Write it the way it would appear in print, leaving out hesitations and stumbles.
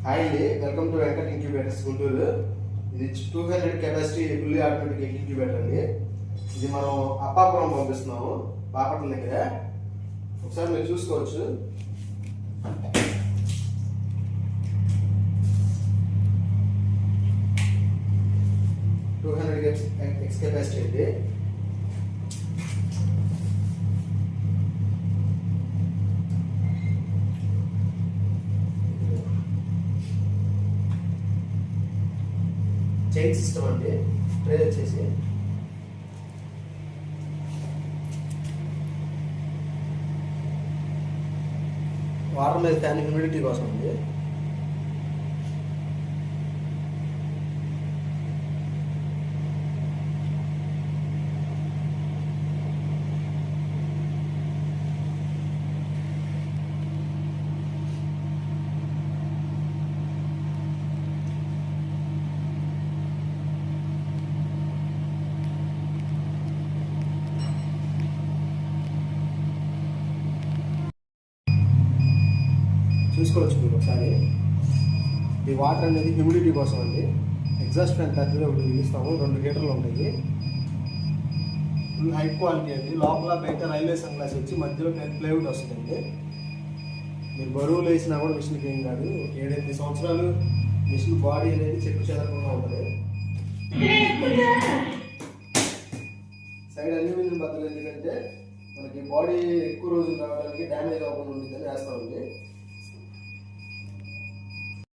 Hi అండి, welcome to Venkat incubators Guntur. ఇది 200 capacity fully automatic egg incubator అండి. ఇది మనం అప్పాపురం పంపిస్తున్నాము, బాపట్ల దగ్గర. ఒకసారి మీరు చూసుకోవచ్చు. ఎక్స్ కెపాసిటీ అండి. చైన్ సిస్టమ్ అండి. ట్రే వచ్చేసి వాటర్ మీద ఫ్యాన్ హ్యూమిడిటీ కోసం అండి. చూసుకోవచ్చు మీరు ఒకసారి. ఈ వాటర్ అనేది హ్యూమిడిటీ కోసం అండి. ఎగ్జాస్ట్ ఫ్యాన్ పెద్దది ఒకటి పిలుస్తాము, 2 లీటర్లు ఉంటాయి. ఫుల్ హై క్వాలిటీ అండి. లోపల బయట రైల్వే సన్ గ్లాస్ వచ్చి మధ్యలో ప్లైవుడ్ వస్తుందండి. మీరు బరువులు వేసినా కూడా మిషన్కి ఏం కాదు. 7-8 సంవత్సరాలు మిషన్ బాడీ అనేది చెక్కు చెదరకుండా ఉంటుంది. సైడ్ అల్యూమినియం బద్దలు ఎందుకంటే మనకి బాడీ ఎక్కువ రోజులు రావడానికి డ్యామేజ్ అవ్వకుండా ఉంటుందని వేస్తామండి.